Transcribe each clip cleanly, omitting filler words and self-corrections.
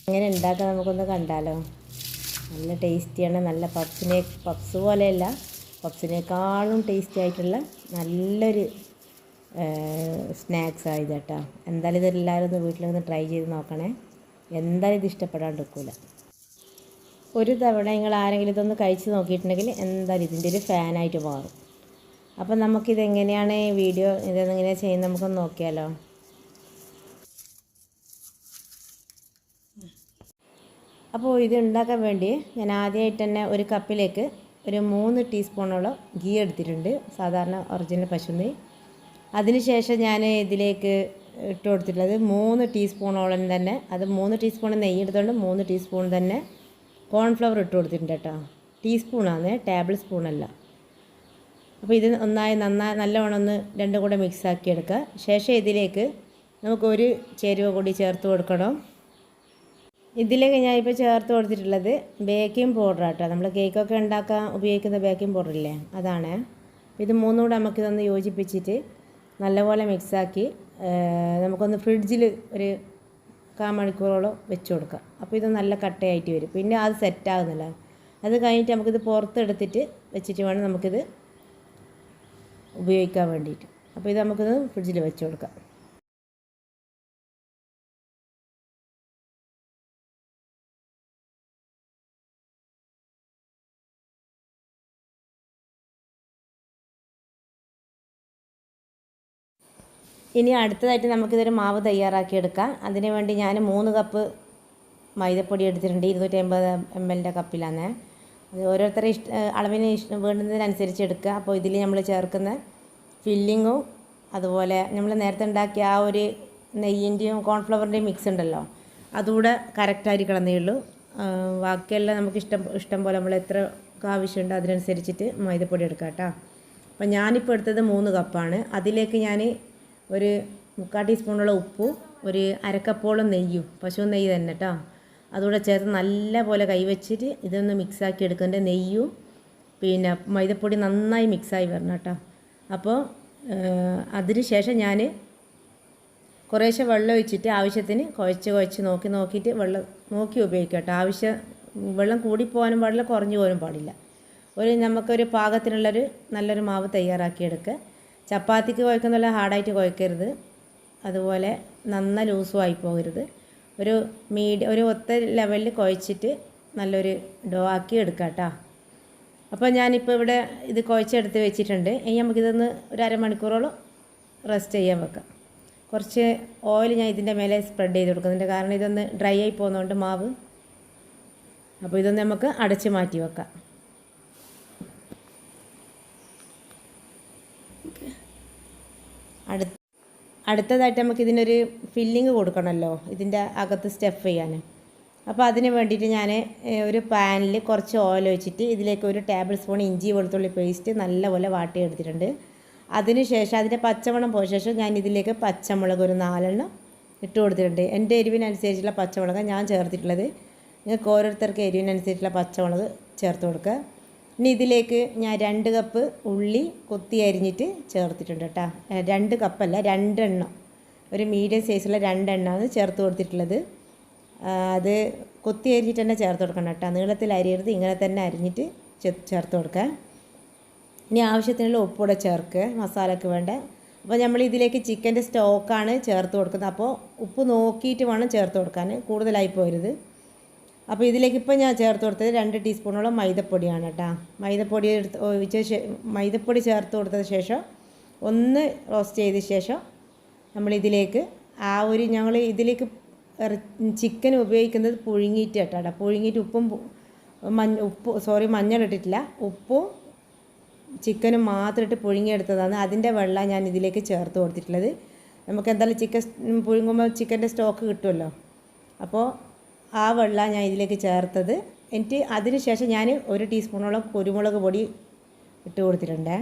എങ്ങനെ ഉണ്ടാക്കാൻ നമുക്കൊന്ന് കണ്ടാലോ. നല്ല ടേസ്റ്റിയാണ്. നല്ല പപ്സ് പോലെയല്ല, പപ്സിനേക്കാളും ടേസ്റ്റി ആയിട്ടുള്ള നല്ലൊരു സ്നാക്സ് ആയത് കേട്ടോ. എന്തായാലും ഇതെല്ലാവരും ഒന്ന് വീട്ടിലൊന്ന് ട്രൈ ചെയ്ത് നോക്കണേ. എന്തായാലും ഇത് ഇഷ്ടപ്പെടാണ്ടിരിക്കില്ല. ഒരു തവണ നിങ്ങൾ ആരെങ്കിലും ഇതൊന്ന് കഴിച്ച് നോക്കിയിട്ടുണ്ടെങ്കിൽ എന്തായാലും ഇതിൻ്റെ ഒരു ഫാനായിട്ട് മാറും. അപ്പം നമുക്കിതെങ്ങനെയാണ് ഇതെങ്ങനെയാണ് ചെയ്യുന്നത് നമുക്കൊന്ന് നോക്കിയാലോ. അപ്പോൾ ഇത് ഉണ്ടാക്കാൻ വേണ്ടി ഞാൻ ആദ്യമായിട്ട് തന്നെ ഒരു കപ്പിലേക്ക് ഒരു 3 ടീസ്പൂണോളം ഗീ എടുത്തിട്ടുണ്ട്, സാധാരണ ഒറിജിനൽ പശുനെയ്യ്. അതിനുശേഷം ഞാൻ ഇതിലേക്ക് ഇട്ട് കൊടുത്തിട്ടുള്ളത് 3 ടീസ്പൂണോളം തന്നെ, അത് 3 ടീസ്പൂൺ നെയ്യ് എടുത്തുകൊണ്ട് 3 ടീസ്പൂൺ തന്നെ കോൺഫ്ലവർ ഇട്ട് കൊടുത്തിട്ടുണ്ട് കേട്ടോ. ടീസ്പൂണാണ്, ടേബിൾ സ്പൂണല്ല. അപ്പോൾ ഇത് നല്ലവണ്ണം ഒന്ന് രണ്ടും കൂടെ മിക്സാക്കി എടുക്കുക. ശേഷം ഇതിലേക്ക് നമുക്കൊരു ചേരുവ കൂടി ചേർത്ത് കൊടുക്കണം. ഇതിലേക്ക് ഞാനിപ്പോൾ ചേർത്ത് കൊടുത്തിട്ടുള്ളത് ബേക്കിംഗ് പൗഡർ കേട്ടോ. നമ്മൾ കേക്കൊക്കെ ഉണ്ടാക്കാൻ ഉപയോഗിക്കുന്ന ബേക്കിംഗ് പൗഡറില്ലേ, അതാണ്. ഇത് മൂന്നും കൂടെ നമുക്കിതൊന്ന് യോജിപ്പിച്ചിട്ട് നല്ലപോലെ മിക്സാക്കി നമുക്കൊന്ന് ഫ്രിഡ്ജിൽ ഒരു 1/4 മണിക്കൂറോളം വെച്ച് കൊടുക്കാം. അപ്പോൾ ഇത് നല്ല കട്ടയായിട്ട് വരും. പിന്നെ അത് സെറ്റാകുന്നില്ല. അത് കഴിഞ്ഞിട്ട് നമുക്കിത് പുറത്തെടുത്തിട്ട് വെച്ചിട്ട് വേണം നമുക്കിത് ഉപയോഗിക്കാൻ വേണ്ടിയിട്ട്. അപ്പോൾ ഇത് നമുക്കിത് ഫ്രിഡ്ജിൽ വെച്ച് കൊടുക്കാം. ഇനി അടുത്തതായിട്ട് നമുക്കിതൊരു മാവ് തയ്യാറാക്കിയെടുക്കാം. അതിന് വേണ്ടി ഞാൻ 3 കപ്പ് മൈദപ്പൊടി എടുത്തിട്ടുണ്ട്. 250 ml കപ്പിലാണ്. അത് ഓരോരുത്തരുടെ അളവിന് വേണ്ടുന്നതിനനുസരിച്ച് എടുക്കുക. അപ്പോൾ ഇതിൽ നമ്മൾ ചേർക്കുന്ന ഫില്ലിങ്ങും അതുപോലെ നമ്മൾ നേരത്തെ ഉണ്ടാക്കിയ ആ ഒരു നെയ്യിൻ്റെയും കോൺഫ്ലവറിൻ്റെയും മിക്സ് ഉണ്ടല്ലോ, അതുകൂടെ കറക്റ്റായിരിക്കണം എന്നേ ഉള്ളൂ. ബാക്കിയെല്ലാം നമുക്ക് ഇഷ്ടം പോലെ നമ്മൾ എത്ര ആവശ്യമുണ്ടോ അതിനനുസരിച്ചിട്ട് മൈദപ്പൊടി എടുക്കാം കേട്ടോ. അപ്പോൾ ഞാനിപ്പോൾ എടുത്തത് 3 കപ്പാണ്. അതിലേക്ക് ഞാൻ ഒരു 3/4 ടീസ്പൂണോളം ഉപ്പും ഒരു 1/2 കപ്പോളം നെയ്യും, പശു നെയ്യ് തന്നെ കേട്ടോ, അതുകൂടെ ചേർത്ത് നല്ല പോലെ കൈവച്ചിട്ട് ഇതൊന്ന് മിക്സാക്കി എടുക്കേണ്ട. നെയ്യും പിന്നെ മൈദപ്പൊടി നന്നായി മിക്സായി വരണം കേട്ടോ. അപ്പോൾ അതിന് ശേഷം ഞാൻ കുറേശ്ശെ വെള്ളം ഒഴിച്ചിട്ട് ആവശ്യത്തിന് കുഴച്ച് നോക്കിയിട്ട് വെള്ളം നോക്കി ഉപയോഗിക്കാം കേട്ടോ. വെള്ളം കൂടിപ്പോകാനും പാടില്ല, കുറഞ്ഞു പോകാനും പാടില്ല. നമുക്കൊരു പാകത്തിനുള്ളൊരു നല്ലൊരു മാവ് തയ്യാറാക്കിയെടുക്കുക. ചപ്പാത്തിക്ക് കുഴക്കുന്നല്ല ഹാർഡായിട്ട് കുഴക്കരുത്, അതുപോലെ നന്ന ലൂസും ആയി പോകരുത്. ഒരു ഒത്ത ലെവലിൽ കുഴച്ചിട്ട് നല്ലൊരു ഡോ ആക്കി എടുക്കാം കേട്ടോ. അപ്പോൾ ഞാനിപ്പോൾ ഇവിടെ ഇത് കുഴച്ചെടുത്ത് വെച്ചിട്ടുണ്ട്. ഇനി നമുക്കിതൊന്ന് ഒരു 1/2 മണിക്കൂറോളം റെസ്റ്റ് ചെയ്യാൻ വെക്കാം. കുറച്ച് ഓയിൽ ഞാൻ ഇതിൻ്റെ മേലെ സ്പ്രെഡ് ചെയ്ത് കൊടുക്കുന്നുണ്ട്, കാരണം ഇതൊന്ന് ഡ്രൈ ആയി പോകുന്നതുകൊണ്ട് മാവ്. അപ്പോൾ ഇതൊന്ന് നമുക്ക് അടച്ച് മാറ്റി വെക്കാം. അടുത്തതായിട്ട് നമുക്ക് ഇതിനൊരു ഫില്ലിങ് കൊടുക്കണമല്ലോ, ഇതിൻ്റെ അകത്ത് സ്റ്റഫ് ചെയ്യാൻ. അപ്പോൾ അതിന് വേണ്ടിയിട്ട് ഞാൻ ഒരു പാനിൽ കുറച്ച് ഓയിൽ ഒഴിച്ചിട്ട് ഇതിലേക്ക് ഒരു ടേബിൾ സ്പൂൺ ഇഞ്ചി വെളുത്തുള്ളി പേസ്റ്റ് നല്ലപോലെ വാട്ടിയെടുത്തിട്ടുണ്ട്. അതിന് ശേഷം അതിൻ്റെ പച്ചമണം പോയ ശേഷം ഞാൻ ഇതിലേക്ക് പച്ചമുളക് ഒരു 4 എണ്ണം ഇട്ട് കൊടുത്തിട്ടുണ്ട്. എൻ്റെ എരിവിനനുസരിച്ചുള്ള പച്ചമുളക് ഞാൻ ചേർത്തിട്ടുള്ളത്. നിങ്ങൾക്ക് ഓരോരുത്തർക്ക് എരിവിനനുസരിച്ചുള്ള പച്ചമുളക് ചേർത്ത് കൊടുക്കുക. ഇനി ഇതിലേക്ക് ഞാൻ 2 കപ്പ് ഉള്ളി കൊത്തി അരിഞ്ഞിട്ട് ചേർത്തിട്ടുണ്ട് കേട്ടോ. 2 കപ്പല്ല, 2 എണ്ണം, ഒരു മീഡിയം സൈസുള്ള 2 എണ്ണമാണ് ചേർത്ത് കൊടുത്തിട്ടുള്ളത്. അത് കൊത്തി അരിഞ്ഞിട്ട് തന്നെ ചേർത്ത് കൊടുക്കണം കേട്ടോ. നീളത്തിൽ അരിയരുത്, ഇങ്ങനെ തന്നെ അരിഞ്ഞിട്ട് ചേർത്ത് കൊടുക്കുക. ഇനി ആവശ്യത്തിനുള്ള ഉപ്പൂടെ ചേർക്കുക, മസാലയ്ക്ക് വേണ്ട. അപ്പോൾ നമ്മൾ ഇതിലേക്ക് ചിക്കൻ്റെ സ്റ്റോക്കാണ് ചേർത്ത് കൊടുക്കുന്നത്. അപ്പോൾ ഉപ്പ് നോക്കിയിട്ട് വേണം ചേർത്ത് കൊടുക്കാൻ, കൂടുതലായി പോരുത്. അപ്പോൾ ഇതിലേക്ക് ഇപ്പോൾ ഞാൻ ചേർത്ത് കൊടുത്തത് 2 ടീസ്പൂണോളം മൈദപ്പൊടിയാണ് കേട്ടോ. മൈദപ്പൊടി ചേർത്ത് കൊടുത്തതിന് ശേഷം ഒന്ന് റോസ്റ്റ് ചെയ്ത ശേഷം നമ്മളിതിലേക്ക് ഞങ്ങൾ ഇതിലേക്ക് ചിക്കൻ ഉപയോഗിക്കുന്നത് പുഴുങ്ങിയിട്ട് കേട്ടോ. പുഴുങ്ങിയിട്ട് മഞ്ഞളിട്ടിട്ടില്ല, ഉപ്പും ചിക്കനും മാത്രമിട്ട് പുഴുങ്ങിയെടുത്തതാണ്. അതിൻ്റെ വെള്ളം ഞാൻ ഇതിലേക്ക് ചേർത്ത് കൊടുത്തിട്ടുള്ളത്. നമുക്ക് എന്തായാലും ചിക്കൻ പുഴുങ്ങുമ്പോൾ ചിക്കൻ്റെ സ്റ്റോക്ക് കിട്ടുമല്ലോ, അപ്പോൾ ആ വെള്ളം ഞാൻ ഇതിലേക്ക് ചേർത്തത്. എന്നിട്ട് അതിന് ശേഷം ഞാൻ 1 ടീസ്പൂണോളം കുരുമുളക് പൊടി ഇട്ട് കൊടുത്തിട്ടുണ്ട്.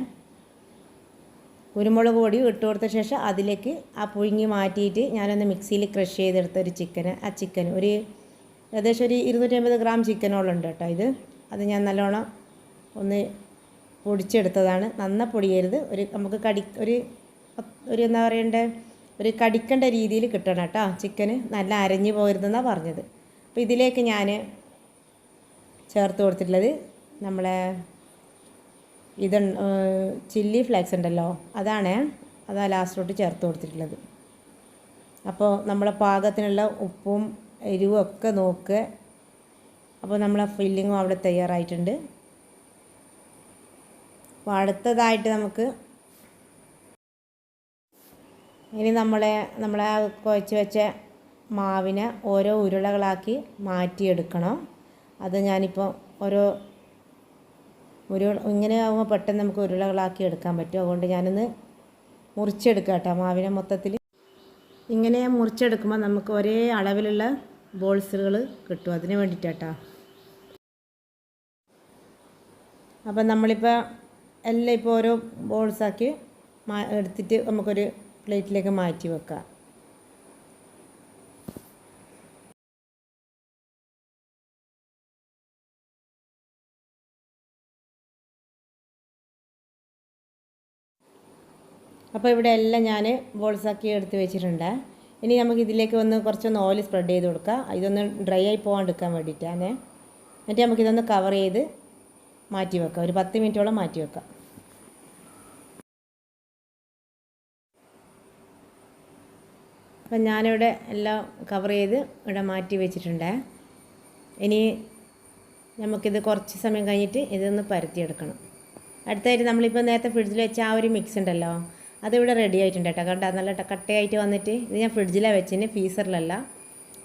കുരുമുളക് പൊടി ഇട്ട് കൊടുത്ത ശേഷം അതിലേക്ക് ആ പുഴുങ്ങി മാറ്റിയിട്ട് ഞാനൊന്ന് മിക്സിയിൽ ക്രഷ് ചെയ്തെടുത്ത ഒരു ചിക്കൻ ഒരു ഏകദേശം ഒരു 250 ഗ്രാം ചിക്കനോളം ഉണ്ട് കേട്ടോ. അത് ഞാൻ നല്ലോണം ഒന്ന് പൊടിച്ചെടുത്തതാണ്. നന്ന പൊടിയരുത്, നമുക്ക് ഒരു എന്താ പറയണ്ടേ, ഒരു കടിക്കേണ്ട രീതിയിൽ കിട്ടണം കേട്ടോ. ചിക്കന് നല്ല അരഞ്ഞു പോകരുതെന്നാണ് പറഞ്ഞത്. അപ്പോൾ ഇതിലേക്ക് ഞാൻ ചേർത്ത് കൊടുത്തിട്ടുള്ളത് നമ്മളെ ചില്ലി ഫ്ലേക്സ് ഉണ്ടല്ലോ, അതാ ലാസ്റ്റിലോട്ട് ചേർത്ത് കൊടുത്തിട്ടുള്ളത്. അപ്പോൾ നമ്മളെ പാകത്തിനുള്ള ഉപ്പും എരിവും ഒക്കെ നോക്കുക. അപ്പോൾ നമ്മളെ ഫില്ലിങ്ങും അവിടെ തയ്യാറായിട്ടുണ്ട്. അപ്പോൾ അടുത്തതായിട്ട് നമുക്ക് ഇനി നമ്മളെ കുഴച്ച് വെച്ച മാവിനെ ഓരോ ഉരുളകളാക്കി മാറ്റിയെടുക്കണം. അത് ഞാനിപ്പോൾ ഇങ്ങനെ ആകുമ്പോൾ പെട്ടെന്ന് നമുക്ക് ഉരുളകളാക്കി എടുക്കാൻ പറ്റും. അതുകൊണ്ട് ഞാനൊന്ന് മുറിച്ചെടുക്കാം കേട്ടോ മാവിനെ മൊത്തത്തിൽ. ഇങ്ങനെ മുറിച്ചെടുക്കുമ്പോൾ നമുക്ക് ഒരേ അളവിലുള്ള ബോൾസുകൾ കിട്ടും. അതിന് വേണ്ടിയിട്ടാട്ടോ. അപ്പം നമ്മളിപ്പോൾ എല്ലാം ഇപ്പോൾ ഓരോ ബോൾസാക്കി എടുത്തിട്ട് നമുക്കൊരു പ്ലേറ്റിലേക്ക് മാറ്റി വെക്കാം. അപ്പോൾ ഇവിടെ എല്ലാം ഞാൻ ബോൾസാക്കി എടുത്ത് വെച്ചിട്ടുണ്ട്. ഇനി നമുക്ക് ഇതിലേക്ക് കുറച്ചൊന്ന് ഓയിൽ സ്പ്രെഡ് ചെയ്ത് കൊടുക്കാം. ഇതൊന്ന് ഡ്രൈ ആയി പോകാണ്ടിരിക്കാൻ വേണ്ടിയിട്ടാണ്. എന്നിട്ട് നമുക്കിതൊന്ന് കവർ ചെയ്ത് മാറ്റി വെക്കാം. ഒരു 10 മിനിറ്റോളം മാറ്റി വെക്കാം. അപ്പം ഞാനിവിടെ എല്ലാം കവർ ചെയ്ത് ഇവിടെ മാറ്റി വെച്ചിട്ടുണ്ട്. ഇനി നമുക്കിത് കുറച്ച് സമയം കഴിഞ്ഞിട്ട് ഇതൊന്ന് പരത്തിയെടുക്കണം. അടുത്തായിട്ട് നമ്മളിപ്പോൾ നേരത്തെ ഫ്രിഡ്ജിൽ വെച്ച ആ ഒരു മിക്സ് ഉണ്ടല്ലോ, അതിവിടെ റെഡി ആയിട്ടുണ്ട് കേട്ടോ. കണ്ട നല്ല കട്ടയായിട്ട് വന്നിട്ട് ഇത് ഞാൻ ഫ്രിഡ്ജിലാണ് വെച്ചിന്, ഫീസറിലല്ല.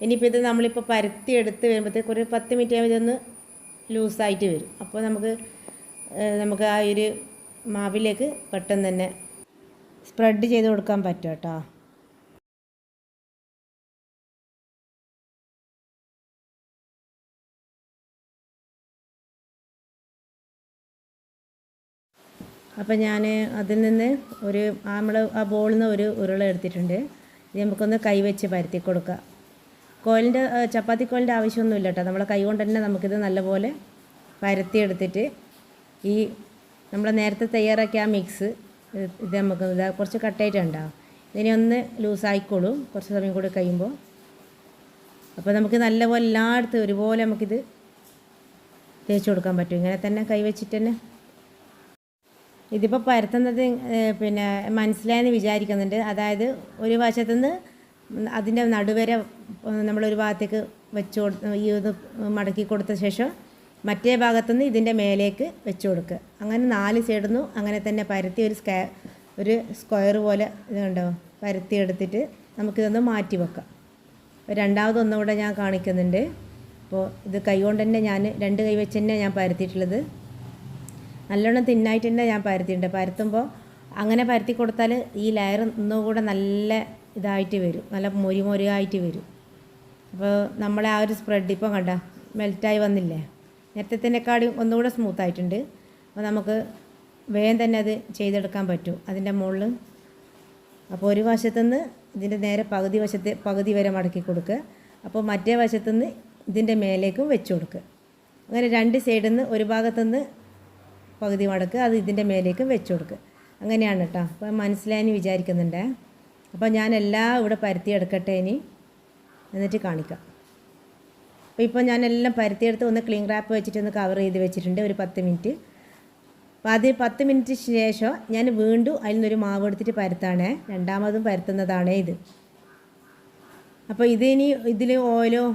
ഇനിയിപ്പോൾ ഇത് നമ്മളിപ്പോൾ പരത്തി എടുത്ത് വരുമ്പോഴത്തേക്ക് ഒരു 10 മിനിറ്റ് ആകുമ്പോൾ ഇതൊന്ന് ലൂസായിട്ട് വരും. അപ്പോൾ നമുക്ക് ആ ഒരു മാവിലേക്ക് പെട്ടെന്ന് തന്നെ സ്പ്രെഡ് ചെയ്ത് കൊടുക്കാൻ പറ്റും കേട്ടോ. അപ്പം ഞാൻ അതിൽ നിന്ന് ആ ബോളിൽ നിന്ന് ഒരു ഉരുള എടുത്തിട്ടുണ്ട്. ഇത് നമുക്കൊന്ന് കൈവച്ച് പരത്തി കൊടുക്കുക. ചപ്പാത്തി കോലിൻ്റെ ആവശ്യമൊന്നുമില്ല കേട്ടോ. നമ്മളെ കൈ കൊണ്ട് തന്നെ നമുക്കിത് നല്ലപോലെ പരത്തിയെടുത്തിട്ട് നമ്മൾ നേരത്തെ തയ്യാറാക്കിയ ആ മിക്സ് ഇത് നമുക്ക് കുറച്ച് കട്ടായിട്ടുണ്ടാവും. ഇതിനെ ഒന്ന് ലൂസായിക്കോളും കുറച്ച് സമയം കൂടി കഴിയുമ്പോൾ. അപ്പോൾ നമുക്ക് നല്ലപോലെ എല്ലായിടത്തും ഒരുപോലെ നമുക്കിത് തേച്ച് കൊടുക്കാൻ പറ്റും. ഇങ്ങനെ തന്നെ കൈവച്ചിട്ട് തന്നെ. ഇതിപ്പോൾ പരത്തുന്നത് മനസ്സിലായെന്ന് വിചാരിക്കുന്നുണ്ട്. അതായത് ഒരു വശത്തുനിന്ന് അതിൻ്റെ നടുവരെ നമ്മളൊരു ഭാഗത്തേക്ക് ഇത് മടക്കി കൊടുത്ത ശേഷം മറ്റേ ഭാഗത്തുനിന്ന് ഇതിൻ്റെ മേലേക്ക് വെച്ച് കൊടുക്കുക. അങ്ങനെ 4 സൈഡിൽ നിന്നും അങ്ങനെ തന്നെ പരത്തി ഒരു സ്ക്വയർ പോലെ ഇതുണ്ടോ പരത്തി എടുത്തിട്ട് നമുക്കിതൊന്ന് മാറ്റി വെക്കാം. രണ്ടാമതൊന്നുകൂടെ ഞാൻ കാണിക്കുന്നുണ്ട്. അപ്പോൾ ഇത് കൈ കൊണ്ട് തന്നെ ഞാൻ 2 കൈ വെച്ച് തന്നെ ഞാൻ പരത്തിയിട്ടുള്ളത്. നല്ലോണം തിന്നായിട്ട് തന്നെ ഞാൻ പരത്തിയിട്ടുണ്ട്. പരത്തുമ്പോൾ അങ്ങനെ പരത്തി കൊടുത്താൽ ഈ ലെയർ ഒന്നുകൂടെ നല്ല ഇതായിട്ട് വരും, നല്ല മൊരിയായിട്ട് വരും. അപ്പോൾ നമ്മളെ ആ ഒരു സ്പ്രെഡ് ഇപ്പോൾ കണ്ട മെൽറ്റായി വന്നില്ലേ, നേരത്തേക്കാളും ഒന്നുകൂടെ സ്മൂത്തായിട്ടുണ്ട്. അപ്പോൾ നമുക്ക് വേഗം തന്നെ അത് ചെയ്തെടുക്കാൻ പറ്റും അതിൻ്റെ മുകളിൽ. അപ്പോൾ ഒരു വശത്തുനിന്ന് ഇതിൻ്റെ നേരെ പകുതി വരെ മടക്കി കൊടുക്കുക. അപ്പോൾ മറ്റേ വശത്തുനിന്ന് ഇതിൻ്റെ മേലേക്കും വെച്ച് കൊടുക്കുക. അങ്ങനെ 2 സൈഡിൽ നിന്ന് ഒരു ഭാഗത്തുനിന്ന് പകുതി മടക്കുക, അത് ഇതിൻ്റെ മേലേക്കും വെച്ച് കൊടുക്കുക. അങ്ങനെയാണ് കേട്ടോ. അപ്പോൾ മനസ്സിലായെന്ന് വിചാരിക്കുന്നുണ്ട്. അപ്പോൾ ഞാനെല്ലാം ഇവിടെ പരത്തിയെടുക്കട്ടെ ഇനി, എന്നിട്ട് കാണിക്കാം. അപ്പോൾ ഞാനെല്ലാം പരത്തിയെടുത്ത് ഒന്ന് ക്ലിംഗ് റാപ്പ് വെച്ചിട്ട് ഒന്ന് കവർ ചെയ്ത് വെച്ചിട്ടുണ്ട് ഒരു 10 മിനിറ്റ്. അപ്പോൾ അത് 10 മിനിറ്റ് ശേഷം ഞാൻ വീണ്ടും അതിൽ നിന്നൊരു മാവ് എടുത്തിട്ട് പരത്താണ്, രണ്ടാമതും പരത്തുന്നതാണ് ഇത്. അപ്പോൾ ഇതിൽ ഓയിലോ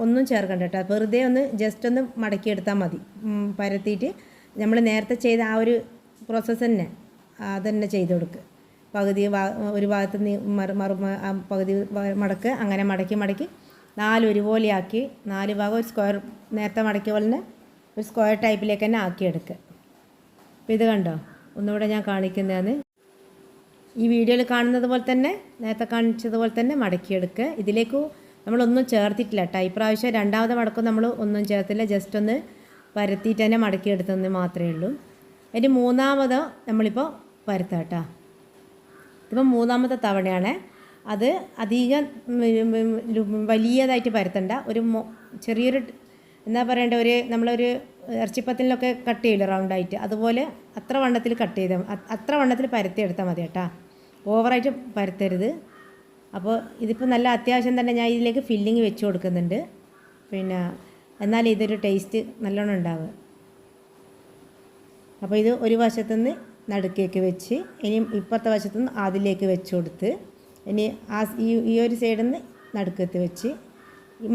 ഒന്നും ചേർക്കണ്ട കേട്ടോ. വെറുതെ ജസ്റ്റ് ഒന്ന് മടക്കിയെടുത്താൽ മതി. പരത്തിയിട്ട് നമ്മൾ നേരത്തെ ചെയ്ത ആ ഒരു പ്രോസസ്സ് തന്നെ അതന്നെ ചെയ്ത് കൊടുക്കുക. ഒരു ഭാഗത്ത് പകുതി മടക്കുക, അങ്ങനെ മടക്കി 4 ഒരുപോലെയാക്കി 4 ഭാഗം ഒരു സ്ക്വയർ നേരത്തെ മടക്കിയ പോലെ തന്നെ ഒരു സ്ക്വയർ ടൈപ്പിലേക്ക് തന്നെ ആക്കിയെടുക്കുക. അപ്പോൾ ഇത് കണ്ടോ, ഒന്നുകൂടെ ഞാൻ കാണിക്കുന്നതാണ്. ഈ വീഡിയോയിൽ കാണുന്നത് പോലെ തന്നെ നേരത്തെ കാണിച്ചതുപോലെ തന്നെ മടക്കിയെടുക്കുക. ഇതിലേക്ക് നമ്മളൊന്നും ചേർത്തിട്ടില്ല കേട്ടോ. ഇപ്രാവശ്യം രണ്ടാമത്തെ മടക്കം നമ്മൾ ഒന്നും ചേർത്തില്ല, ജസ്റ്റ് ഒന്ന് പരത്തിയിട്ട് തന്നെ മടക്കിയെടുത്തെന്ന് മാത്രമേ ഉള്ളൂ. അതിന് മൂന്നാമത് നമ്മളിപ്പോൾ പരത്താം കേട്ടോ. ഇതിപ്പോൾ 3ാമത്തെ തവണയാണ്. അത് അധികം വലിയതായിട്ട് പരത്തണ്ട, ഒരു ചെറിയൊരു എന്താ പറയേണ്ട, നമ്മളൊരു ഇറച്ചിപ്പത്തിലൊക്കെ കട്ട് ചെയ്യില്ല റൗണ്ടായിട്ട്, അതുപോലെ അത്ര വണ്ണത്തിൽ അത്ര വണ്ണത്തിൽ പരത്തിയെടുത്താൽ മതി കേട്ടോ. ഓവറായിട്ട് പരത്തരുത്. അപ്പോൾ ഇതിപ്പോൾ നല്ല അത്യാവശ്യം തന്നെ ഞാൻ ഇതിലേക്ക് ഫില്ലിങ് വെച്ച് കൊടുക്കുന്നുണ്ട്. പിന്നെ എന്നാൽ ഇതൊരു ടേസ്റ്റ് നല്ലോണം ഉണ്ടാവുക. അപ്പോൾ ഇത് ഒരു വശത്തുനിന്ന് നടുക്കേക്ക് വെച്ച് ഇനി ഇപ്പുറത്തെ വശത്തുനിന്ന് അതിലേക്ക് വെച്ച് കൊടുത്ത് ഇനി ഈ ഒരു സൈഡിൽ നിന്ന് നടുക്കത്ത് വെച്ച്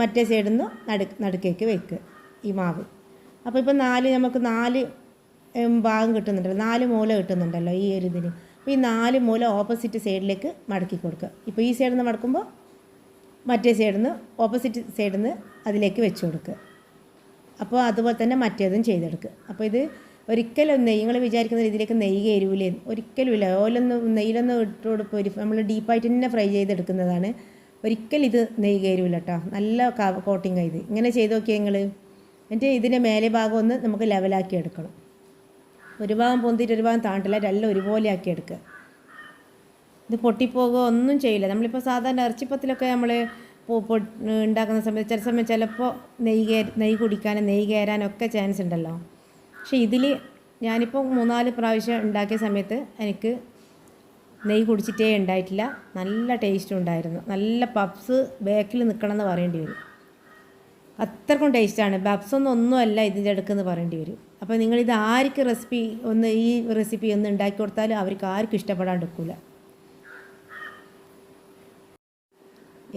മറ്റേ സൈഡിൽ നിന്ന് നടുക്കേക്ക് വെക്കുക ഈ മാവ്. അപ്പോൾ ഇപ്പോൾ നമുക്ക് 4 ഭാഗം കിട്ടുന്നുണ്ടല്ലോ, 4 മൂല കിട്ടുന്നുണ്ടല്ലോ ഈ ഒരു ഇതിന്. അപ്പോൾ ഈ 4 മൂല ഓപ്പോസിറ്റ് സൈഡിലേക്ക് മടക്കി കൊടുക്കുക. ഇപ്പോൾ ഈ സൈഡിൽ നിന്ന് മടക്കുമ്പോൾ മറ്റേ സൈഡിൽ നിന്ന് ഓപ്പോസിറ്റ് സൈഡിൽ നിന്ന് അതിലേക്ക് വെച്ച് കൊടുക്കുക. അപ്പോൾ അതുപോലെ തന്നെ മറ്റേതും ചെയ്തെടുക്കുക. അപ്പോൾ ഇത് ഒരിക്കലും നിങ്ങൾ വിചാരിക്കുന്ന രീതിയിലേക്ക് നെയ്യ് കയറൂലേ, ഒരിക്കലുമില്ല. നെയ്യിലൊന്നും ഇട്ട് കൊടുക്കുക, നമ്മൾ ഡീപ്പായിട്ട് തന്നെ ഫ്രൈ ചെയ്തെടുക്കുന്നതാണ്. ഒരിക്കലും ഇത് നെയ്യ് കയറൂല കേട്ടോ, നല്ല കോട്ടിങ് ഇത്. ഇങ്ങനെ ചെയ്ത് നോക്കിയാൽ നിങ്ങൾ. എന്നിട്ട് ഇതിൻ്റെ മേലെ ഭാഗം ഒന്ന് നമുക്ക് ലെവലാക്കി എടുക്കണം. ഒരു ഭാഗം പൊന്തിയിട്ട് ഒരു ഭാഗം താണ്ടില്ല, എല്ലാം ഒരുപോലെ ആക്കി എടുക്കുക. ഇത് പൊട്ടിപ്പോകുക ഒന്നും ചെയ്യില്ല. നമ്മളിപ്പോൾ സാധാരണ ഇറച്ചിപ്പത്തിലൊക്കെ നമ്മൾ ഉണ്ടാക്കുന്ന സമയത്ത് ചിലപ്പോൾ നെയ്യ് കുടിക്കാനും നെയ്യ് കയറാനൊക്കെ ചാൻസ് ഉണ്ടല്ലോ. പക്ഷേ ഇതിൽ ഞാനിപ്പോൾ 3-4 പ്രാവശ്യം ഉണ്ടാക്കിയ സമയത്ത് എനിക്ക് നെയ്യ് കുടിച്ചിട്ടേ ഉണ്ടായിട്ടില്ല. നല്ല ടേസ്റ്റും ഉണ്ടായിരുന്നു. നല്ല പപ്സ് ബാക്കിൽ നിൽക്കണമെന്ന് പറയേണ്ടി വരും, അത്രക്കും ടേസ്റ്റാണ്. ഒന്നുമല്ല ഇതിൻ്റെ അടുക്കെന്ന് പറയേണ്ടി വരും. അപ്പോൾ നിങ്ങളിത് ആർക്ക് ഈ റെസിപ്പി ഒന്ന് ഉണ്ടാക്കി കൊടുത്താലും അവർക്ക് ആർക്കും ഇഷ്ടപ്പെടാണ്ടിരിക്കില്ല.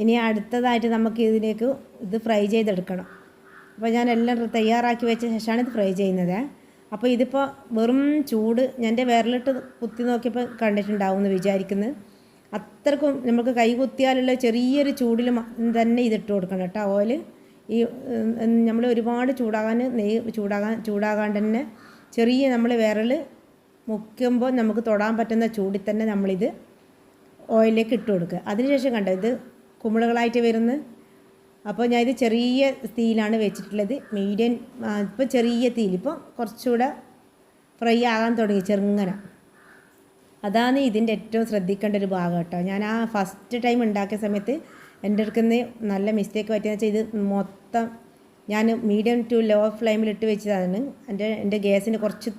ഇനി അടുത്തതായിട്ട് നമുക്ക് ഇതിലേക്ക് ഇത് ഫ്രൈ ചെയ്തെടുക്കണം. അപ്പോൾ ഞാൻ എല്ലാം തയ്യാറാക്കി വെച്ച ശേഷമാണ് ഇത് ഫ്രൈ ചെയ്യുന്നത്. അപ്പോൾ ഇതിപ്പോൾ വെറും ചൂട് എൻ്റെ വിരലിട്ട് കുത്തി നോക്കിയപ്പോൾ കണ്ടിട്ടുണ്ടാവും എന്ന് വിചാരിക്കുന്നത്. അത്രക്കും നമുക്ക് കൈ കുത്തിയാലുള്ള ചെറിയൊരു ചൂടിൽ തന്നെ ഇതിട്ട് കൊടുക്കണം കേട്ടോ ഓയിൽ. ഈ നമ്മൾ ഒരുപാട് ചൂടാകാണ്ട് തന്നെ ചെറിയ നമ്മൾ വിരൽ മുക്കുമ്പോൾ നമുക്ക് തൊടാൻ പറ്റുന്ന ചൂടിൽ തന്നെ നമ്മളിത് ഓയിലേക്ക് ഇട്ട് കൊടുക്കുക. അതിനുശേഷം കണ്ടോ ഇത് കുമിളകളായിട്ട് വരുന്നു. അപ്പോൾ ഞാൻ ഇത് ചെറിയ തീയിലാണ് വെച്ചിട്ടുള്ളത്, മീഡിയം. ഇപ്പോൾ ചെറിയ തീയിൽ ഇപ്പോൾ കുറച്ചുകൂടെ ഫ്രൈ ആകാൻ തുടങ്ങി ചെറുങ്ങനെ. അതാണ് ഇതിൻ്റെ ഏറ്റവും ശ്രദ്ധിക്കേണ്ട ഒരു ഭാഗം കേട്ടോ. ഞാൻ ആ ഫസ്റ്റ് ടൈം ഉണ്ടാക്കിയ സമയത്ത് എൻ്റെ അടുക്കുന്ന നല്ല മിസ്റ്റേക്ക് പറ്റിയെന്ന് വെച്ചാൽ ഇത് മൊത്തം ഞാൻ മീഡിയം ടു ലോ ഫ്ലെയിമിലിട്ട് വെച്ചതാണ്. എൻ്റെ ഗ്യാസിന് കുറച്ച്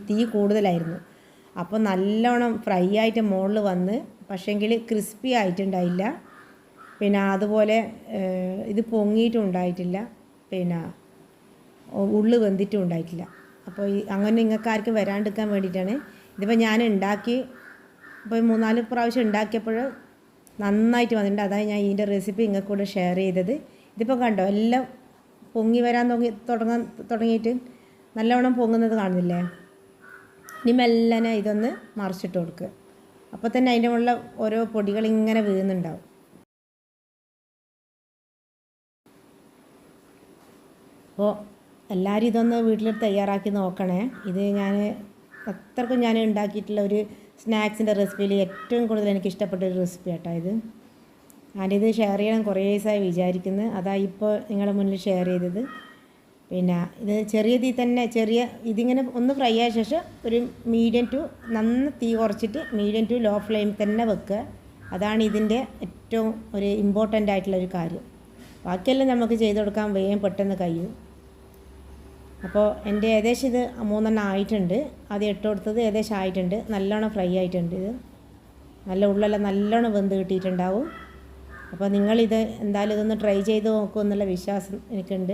തീ കൂടുതലായിരുന്നു. അപ്പോൾ നല്ലോണം ഫ്രൈ ആയിട്ട് മുകളിൽ വന്ന്, പക്ഷേങ്കിൽ ക്രിസ്പി ആയിട്ടുണ്ടായില്ല. പിന്നെ അതുപോലെ ഇത് പൊങ്ങിയിട്ടും ഉണ്ടായിട്ടില്ല, പിന്നെ ഉള്ളു വെന്തിട്ടും ഉണ്ടായിട്ടില്ല. അപ്പോൾ അങ്ങനെ നിങ്ങൾക്ക് ആർക്കും വരാണ്ടിരിക്കാൻ വേണ്ടിയിട്ടാണ്. ഇതിപ്പോൾ ഞാൻ ഉണ്ടാക്കി ഇപ്പോൾ 3-4 പ്രാവശ്യം ഉണ്ടാക്കിയപ്പോൾ നന്നായിട്ട് വന്നിട്ടുണ്ട്. അതായത് ഞാൻ ഇതിൻ്റെ റെസിപ്പി നിങ്ങൾക്ക് കൂടെ ഷെയർ ചെയ്തത്. ഇതിപ്പോൾ കണ്ടോ എല്ലാം പൊങ്ങി വരാൻ തുടങ്ങിയിട്ട് നല്ലവണ്ണം പൊങ്ങുന്നത് കാണുന്നില്ലേ. ഇനി മെല്ലനെ ഇതൊന്ന് മറിച്ചിട്ട് കൊടുക്കുക. അപ്പോൾ തന്നെ അതിൻ്റെ മുകളിൽ ഓരോ പൊടികൾ ഇങ്ങനെ വീഴുന്നുണ്ടാവും. അപ്പോൾ എല്ലാവരും ഇതൊന്ന് വീട്ടിൽ തയ്യാറാക്കി നോക്കണേ. ഇത് അത്രക്കും ഞാൻ ഉണ്ടാക്കിയിട്ടുള്ള ഒരു സ്നാക്സിൻ്റെ റെസിപ്പിയിൽ ഏറ്റവും കൂടുതൽ എനിക്ക് ഇഷ്ടപ്പെട്ട ഒരു റെസിപ്പി കേട്ടോ ഇത്. ഞാനിത് ഷെയർ ചെയ്യണം കുറേ ദിവസമായി വിചാരിക്കുന്നത്, അതാണ് ഇപ്പോൾ നിങ്ങളുടെ മുന്നിൽ ഷെയർ ചെയ്തത്. പിന്നെ ഇത് ചെറിയ തീ തന്നെ ഇതിങ്ങനെ ഒന്ന് ഫ്രൈ ആയ ശേഷം ഒരു മീഡിയം ടു തീ കുറച്ചിട്ട് മീഡിയം ടു ലോ ഫ്ലെയിം തന്നെ വെക്കുക. അതാണ് ഇതിൻ്റെ ഏറ്റവും ഒരു ഇമ്പോർട്ടൻ്റ് ആയിട്ടുള്ളൊരു കാര്യം. ബാക്കിയെല്ലാം നമുക്ക് ചെയ്ത് കൊടുക്കാൻ വേഗം പെട്ടെന്ന് കഴിയും. അപ്പോൾ എൻ്റെ ഏകദേശം ഇത് 3 ആയിട്ടുണ്ട്. അത് ഇട്ട് കൊടുത്തത് ഏകദേശം ആയിട്ടുണ്ട്. നല്ലോണം ഫ്രൈ ആയിട്ടുണ്ട്. ഇത് നല്ല ഉള്ളെല്ലാം നല്ലോണം വെന്ത് കിട്ടിയിട്ടുണ്ടാവും. അപ്പോൾ നിങ്ങളിത് എന്തായാലും ഇതൊന്ന് ട്രൈ ചെയ്ത് നോക്കുമെന്നുള്ള വിശ്വാസം എനിക്കുണ്ട്.